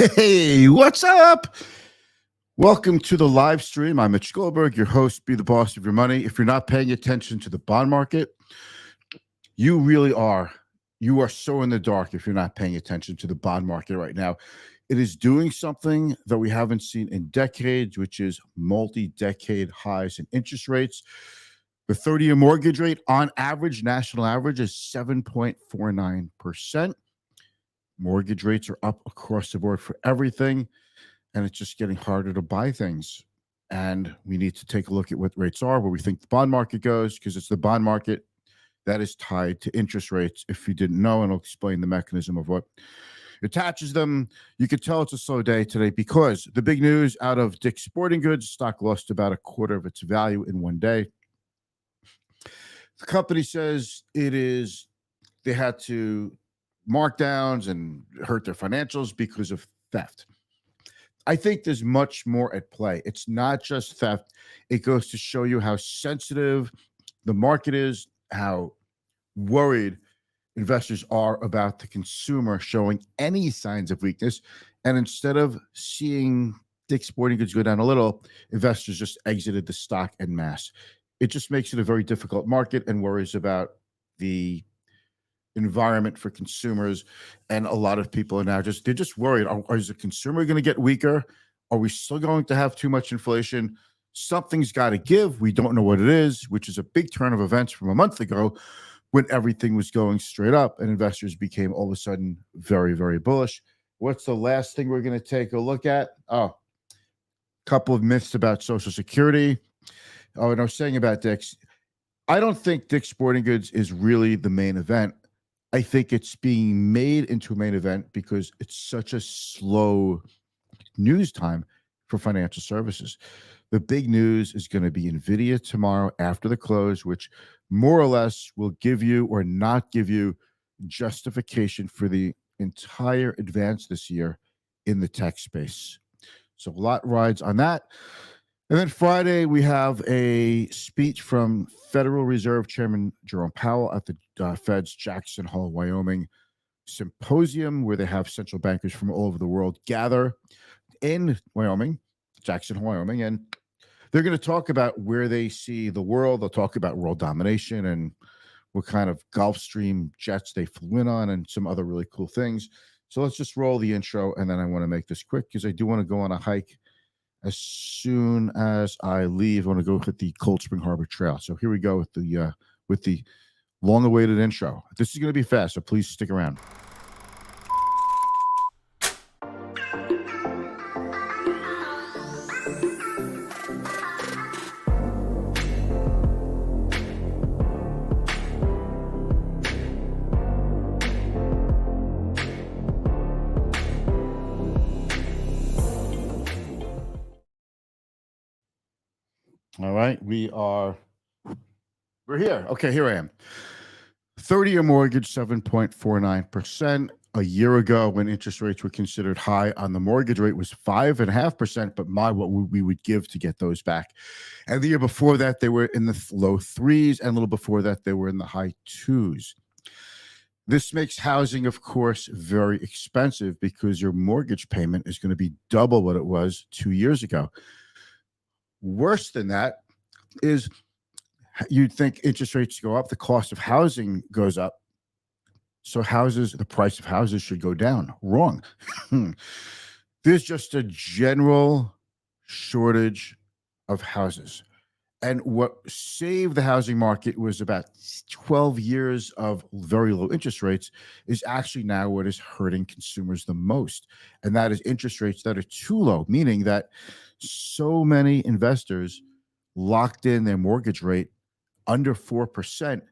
Hey, what's up? Welcome to the live stream. I'm Mitch Goldberg, your host. Be the boss of your money. If you're not paying attention to the bond market, you really are. You are so in the dark if you're not paying attention to the bond market right now. It is doing something that we haven't seen in decades, which is multi-decade highs in interest rates. The 30-year mortgage rate on average, national average, is 7.49%. Mortgage rates are up across the board for everything, and it's just getting harder to buy things. And we need to take a look at what rates are, where we think the bond market goes, because it's the bond market that is tied to interest rates. If you didn't know, and I'll explain the mechanism of what attaches them. You could tell it's a slow day today because the big news out of Dick's Sporting Goods, stock lost about a quarter of its value in one day. The company says they had to markdowns and hurt their financials because of theft. I think there's much more at play. It's not just theft. It goes to show you how sensitive the market is, how worried investors are about the consumer showing any signs of weakness. And instead of seeing Dick's Sporting Goods go down a little, investors just exited the stock en masse. It just makes it a very difficult market and worries about the environment for consumers. And a lot of people are now they're just worried. Is the consumer going to get weaker? Are we still going to have too much inflation? Something's got to give. We don't know what it is, which is a big turn of events from a month ago when everything was going straight up and investors became all of a sudden very, very bullish. What's the last thing we're going to take a look at? Oh, a couple of myths about Social Security. Oh, and I was saying about Dick's. I don't think Dick's Sporting Goods is really the main event. I think it's being made into a main event because it's such a slow news time for financial services. The big news is going to be NVIDIA tomorrow after the close, which more or less will give you or not give you justification for the entire advance this year in the tech space. So a lot rides on that. And then Friday, we have a speech from Federal Reserve Chairman Jerome Powell at the Fed's Jackson Hole, Wyoming symposium, where they have central bankers from all over the world gather in Wyoming, Jackson Hole, Wyoming, and they're going to talk about where they see the world. They'll talk about world domination and what kind of Gulfstream jets they flew in on and some other really cool things. So let's just roll the intro, and then I want to make this quick because I do want to go on a hike. As soon as I leave, I want to go hit the Cold Spring Harbor Trail. So here we go with the long-awaited intro. This is going to be fast, so please stick around. All right, we're here. Okay, here I am. 30-year mortgage, 7.49%. A year ago, when interest rates were considered high on the mortgage rate, was 5.5%. But what we would give to get those back. And the year before that, they were in the low threes, and a little before that, they were in the high twos. This makes housing, of course, very expensive because your mortgage payment is going to be double what it was 2 years ago. Worse than that is you'd think interest rates go up, the cost of housing goes up. So the price of houses should go down. Wrong. There's just a general shortage of houses. And what saved the housing market was about 12 years of very low interest rates is actually now what is hurting consumers the most. And that is interest rates that are too low, meaning that so many investors locked in their mortgage rate under 4%.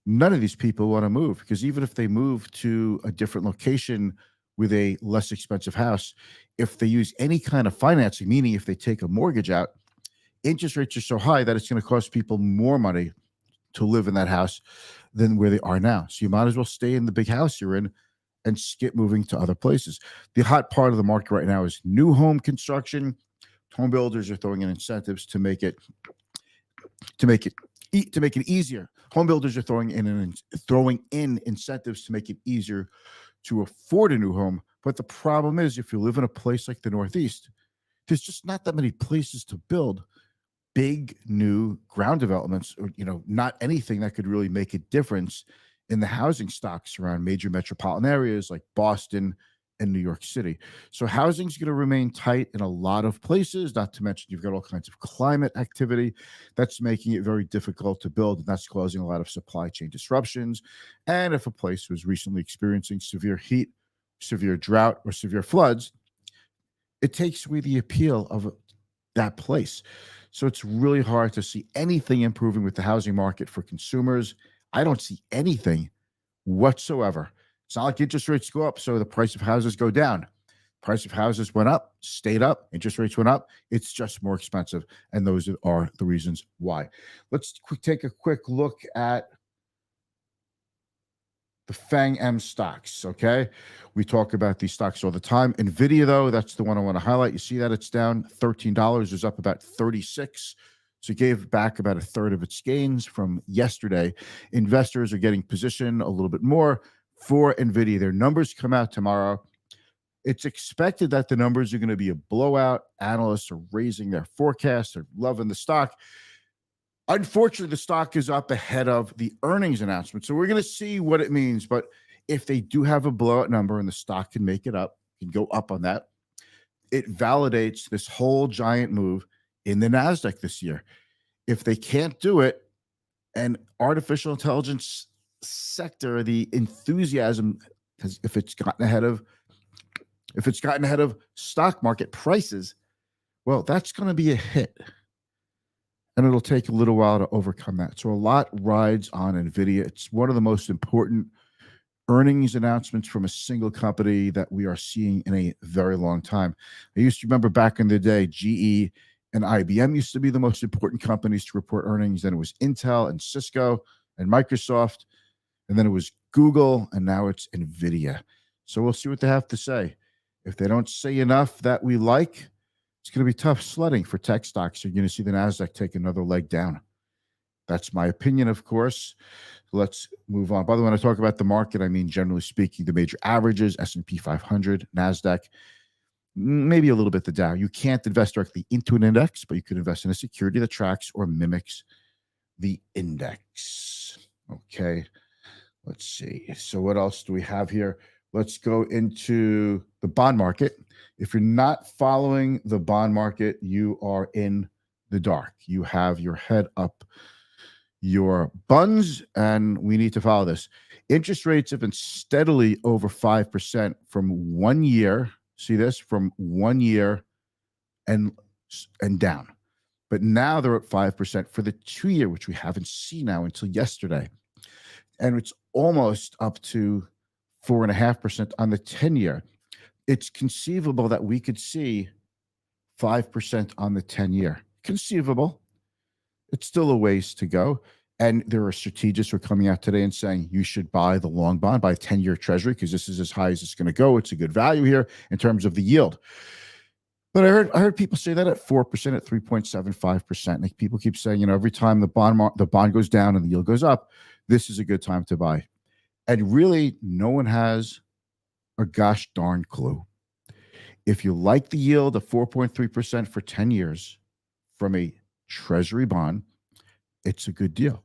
None of these people want to move because even if they move to a different location with a less expensive house, if they use any kind of financing, meaning if they take a mortgage out, interest rates are so high that it's going to cost people more money to live in that house than where they are now. So you might as well stay in the big house you're in and skip moving to other places. The hot part of the market right now is new home construction. Home builders are throwing in incentives to make it easier. Home builders are throwing in incentives to make it easier to afford a new home But the problem is, if you live in a place like the Northeast, there's just not that many places to build big new ground developments, or not anything that could really make a difference in the housing stocks around major metropolitan areas like Boston and New York City. So housing's going to remain tight in a lot of places, not to mention you've got all kinds of climate activity that's making it very difficult to build, and that's causing a lot of supply chain disruptions. And if a place was recently experiencing severe heat, severe drought, or severe floods, it takes away the appeal of that place. So it's really hard to see anything improving with the housing market for consumers. I don't see anything whatsoever. It's not like interest rates go up, so the price of houses go down. Price of houses went up, stayed up, interest rates went up. It's just more expensive. And those are the reasons why. Let's take a quick look at the FANG M stocks, okay? We talk about these stocks all the time. NVIDIA, though, that's the one I want to highlight. You see that it's down $13. It was up about 36. So it gave back about a third of its gains from yesterday. Investors are getting positioned a little bit more for NVIDIA. Their numbers come out tomorrow. It's expected that the numbers are going to be a blowout. Analysts are raising their forecasts. They're loving the stock. Unfortunately, the stock is up ahead of the earnings announcement. So we're going to see what it means. But if they do have a blowout number and the stock can make it up, can go up on that, it validates this whole giant move in the NASDAQ this year. If they can't do it, and artificial intelligence sector, the enthusiasm, because if it's gotten ahead of stock market prices, well, that's going to be a hit. And it'll take a little while to overcome that. So a lot rides on NVIDIA. It's one of the most important earnings announcements from a single company that we are seeing in a very long time. I used to remember back in the day, GE and IBM used to be the most important companies to report earnings. Then it was Intel and Cisco and Microsoft. And then it was Google. And now it's NVIDIA. So we'll see what they have to say. If they don't say enough that we like, it's going to be tough sledding for tech stocks. You're going to see the NASDAQ take another leg down. That's my opinion, of course. Let's move on. By the way, when I talk about the market, I mean, generally speaking, the major averages, S&P 500, NASDAQ, maybe a little bit the Dow. You can't invest directly into an index, but you could invest in a security that tracks or mimics the index. Okay, let's see. So what else do we have here? Let's go into the bond market. If you're not following the bond market, you are in the dark. You have your head up your buns, and we need to follow this. Interest rates have been steadily over 5% from 1 year. See this? From 1 year and down. But now they're at 5% for the 2 year, which we haven't seen now until yesterday. And it's almost up to 4.5% on the 10 year. It's conceivable that we could see 5% on the 10 year. Conceivable. It's still a ways to go. And there are strategists who are coming out today and saying you should buy the long bond, buy a 10-year treasury, because this is as high as it's going to go. It's a good value here in terms of the yield. But I heard people say that at 4%, at 3.75%. Like people keep saying, every time the bond goes down and the yield goes up, this is a good time to buy. And really, no one has a gosh darn clue. If you like the yield of 4.3% for 10 years from a treasury bond, it's a good deal.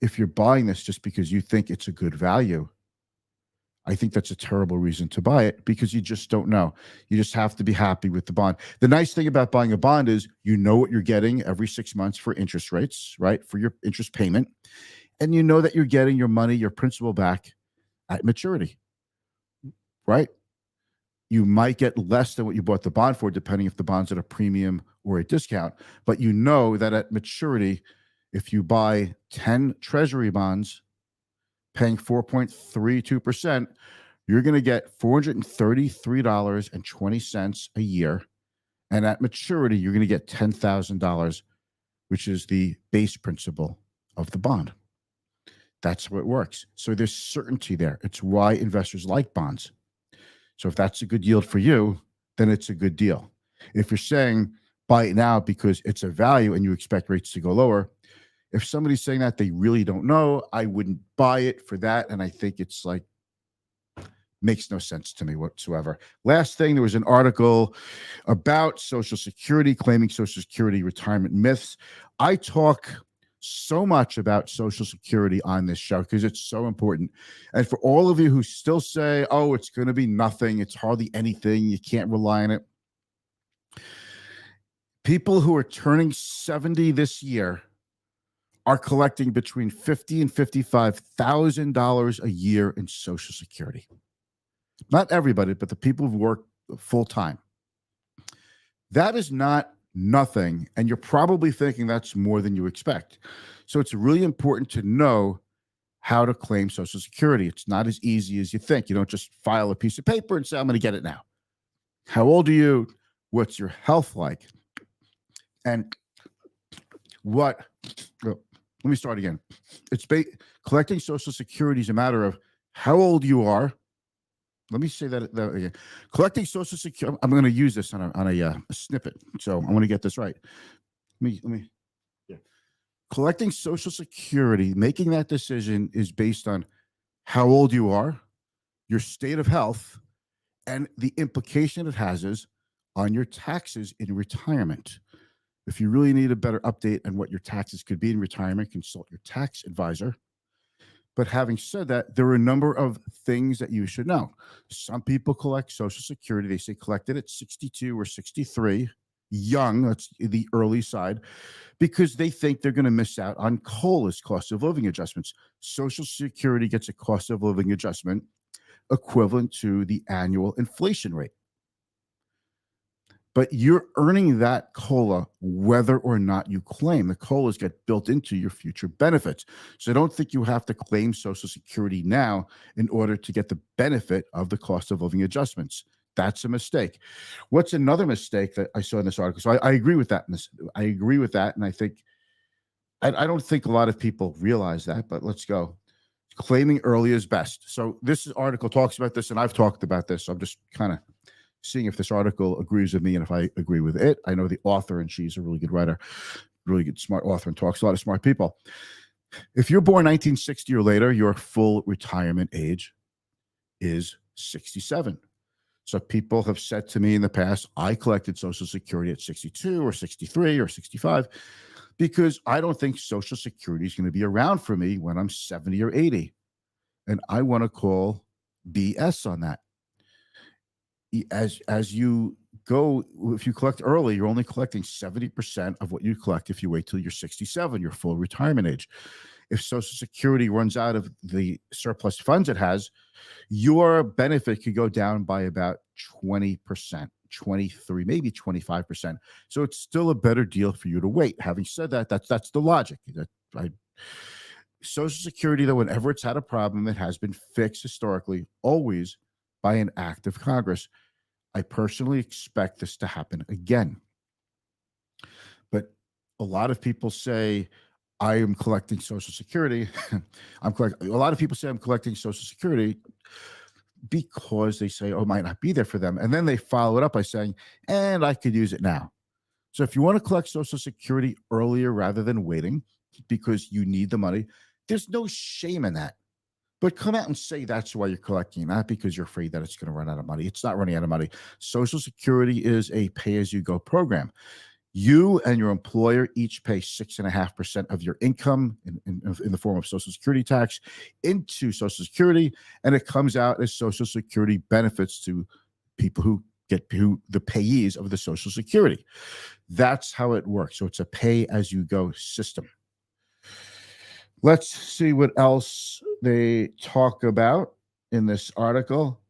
If you're buying this just because you think it's a good value, I think that's a terrible reason to buy it, because you just don't know. You just have to be happy with the bond. The nice thing about buying a bond is you know what you're getting every 6 months for interest rates, right? For your interest payment. And you know that you're getting your money, your principal back at maturity, right? You might get less than what you bought the bond for, depending if the bond's at a premium or a discount. But you know that at maturity, if you buy 10 treasury bonds paying 4.32%, you're going to get $433.20 a year. And at maturity, you're going to get $10,000, which is the base principal of the bond. That's how it works. So there's certainty there. It's why investors like bonds. So if that's a good yield for you, then it's a good deal. If you're saying buy it now because it's a value and you expect rates to go lower, if somebody's saying that, they really don't know. I wouldn't buy it for that. And I think it's like Makes no sense to me whatsoever. Last thing, there was an article about Social Security, claiming Social Security retirement myths. I talk so much about Social Security on this show because it's so important. And for all of you who still say, oh, it's going to be nothing, it's hardly anything, you can't rely on it. People who are turning 70 this year are collecting between $50,000 and $55,000 a year in Social Security. Not everybody, but the people who work full time. That is not nothing, and you're probably thinking that's more than you expect. So it's really important to know how to claim Social Security. It's not as easy as you think. You don't just file a piece of paper and say, I'm going to get it now. How old are you? What's your health like? And let me start again. Collecting Social Security is a matter of how old you are. Let me say that again. Collecting Social Security. I'm going to use this on a snippet, so I want to get this right. Collecting Social Security, making that decision is based on how old you are, your state of health, and the implication it has is on your taxes in retirement. If you really need a better update on what your taxes could be in retirement, consult your tax advisor. But having said that, there are a number of things that you should know. Some people collect Social Security. They say collect it at 62 or 63, young, that's the early side, because they think they're going to miss out on COLA's, cost of living adjustments. Social Security gets a cost of living adjustment equivalent to the annual inflation rate. But you're earning that COLA whether or not you claim. The COLAs get built into your future benefits. So I don't think you have to claim Social Security now in order to get the benefit of the cost of living adjustments. That's a mistake. What's another mistake that I saw in this article? So I agree with that. I agree with that. And I think, I don't think a lot of people realize that, but let's go. Claiming early is best. So this article talks about this, and I've talked about this. So I'm just kind of seeing if this article agrees with me and if I agree with it. I know the author, and she's a really good writer, really good, smart author, and talks to a lot of smart people. If you're born 1960 or later, your full retirement age is 67. So people have said to me in the past, I collected Social Security at 62 or 63 or 65 because I don't think Social Security is going to be around for me when I'm 70 or 80. And I want to call BS on that. As you go, if you collect early, you're only collecting 70% of what you collect if you wait till you're 67, your full retirement age. If Social Security runs out of the surplus funds it has, your benefit could go down by about 20%, 23, maybe 25%. So it's still a better deal for you to wait. Having said that, that's the logic. Social Security, though, whenever it's had a problem, it has been fixed historically, always by an act of Congress. I personally expect this to happen again. But a lot of people say, I am collecting Social Security. A lot of people say I'm collecting Social Security because they say, oh, it might not be there for them. And then they follow it up by saying, and I could use it now. So if you want to collect Social Security earlier rather than waiting because you need the money, there's no shame in that. But come out and say that's why you're collecting, not because you're afraid that it's going to run out of money. It's not running out of money. Social Security is a pay-as-you-go program. You and your employer each pay 6.5% of your income in the form of Social Security tax into Social Security, and it comes out as Social Security benefits to people who the payees of the Social Security. That's how it works. So it's a pay-as-you-go system. Let's see what else they talk about in this article.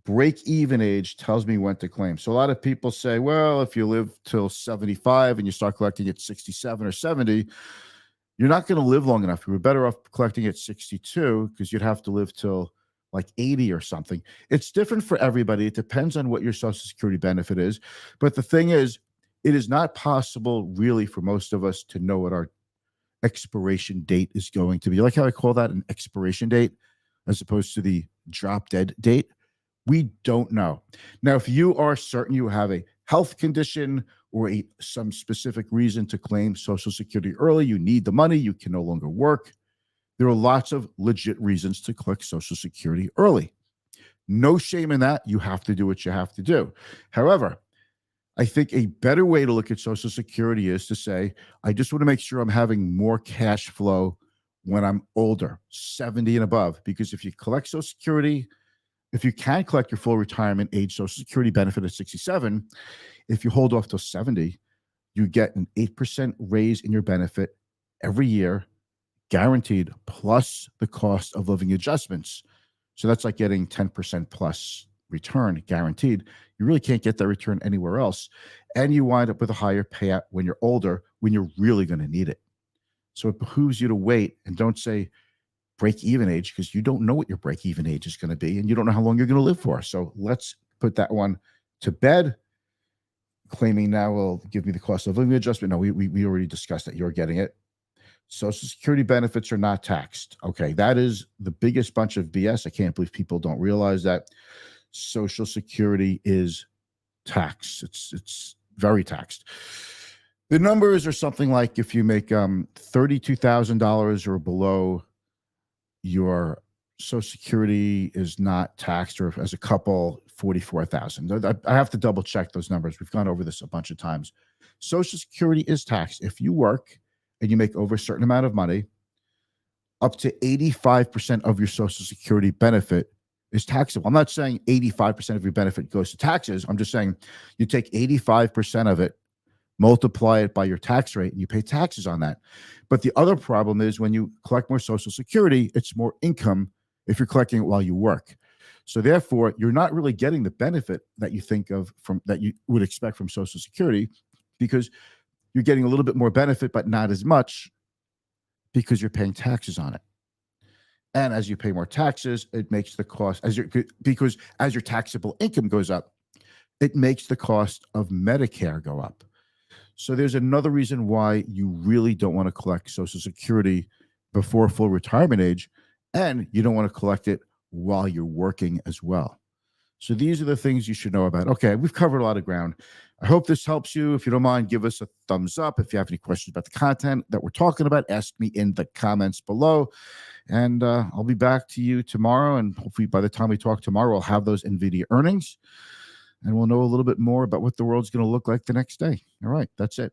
Break-even age tells me when to claim. So a lot of people say, well, if you live till 75 and you start collecting at 67 or 70, you're not going to live long enough. You're better off collecting at 62 because you'd have to live till like 80 or something. It's different for everybody. It depends on what your Social Security benefit is. But the thing is, it is not possible really for most of us to know what our expiration date is going to be. Like how I call that an expiration date as opposed to the drop dead date. We don't know. Now, if you are certain you have a health condition or some specific reason to claim Social Security early, you need the money, you can no longer work, there are lots of legit reasons to collect Social Security early. No shame in that. You have to do what you have to do. However, I think a better way to look at Social Security is to say, I just want to make sure I'm having more cash flow when I'm older, 70 and above. Because if you collect Social Security, if you can collect your full retirement age Social Security benefit at 67, if you hold off till 70, you get an 8% raise in your benefit every year, guaranteed, plus the cost of living adjustments. So that's like getting 10% plus return guaranteed. You really can't get that return anywhere else. And you wind up with a higher payout when you're older, when you're really going to need it. So it behooves you to wait and don't say break even age, because you don't know what your break even age is going to be and you don't know how long you're going to live for. So let's put that one to bed. Claiming now will give me the cost of living adjustment. No, we already discussed that. You're getting it. Social Security benefits are not taxed. Okay, that is the biggest bunch of BS. I can't believe people don't realize that. Social Security is taxed. It's very taxed. The numbers are something like if you make $32,000 or below, your Social Security is not taxed, or as a couple, 44,000. I have to double check those numbers. We've gone over this a bunch of times. Social Security is taxed. If you work and you make over a certain amount of money, up to 85% of your Social Security benefit is taxable. I'm not saying 85% of your benefit goes to taxes. I'm just saying you take 85% of it, multiply it by your tax rate, and you pay taxes on that. But the other problem is when you collect more Social Security, it's more income if you're collecting it while you work. So therefore, you're not really getting the benefit that you think of from that you would expect from Social Security, because you're getting a little bit more benefit, but not as much, because you're paying taxes on it. And as you pay more taxes, it makes the cost because as your taxable income goes up, it makes the cost of Medicare go up. So there's another reason why you really don't want to collect Social Security before full retirement age, and you don't want to collect it while you're working as well. So these are the things you should know about. Okay, we've covered a lot of ground. I hope this helps you. If you don't mind, give us a thumbs up. If you have any questions about the content that we're talking about, ask me in the comments below. And I'll be back to you tomorrow. And hopefully by the time we talk tomorrow, we'll have those NVIDIA earnings. And we'll know a little bit more about what the world's going to look like the next day. All right, that's it.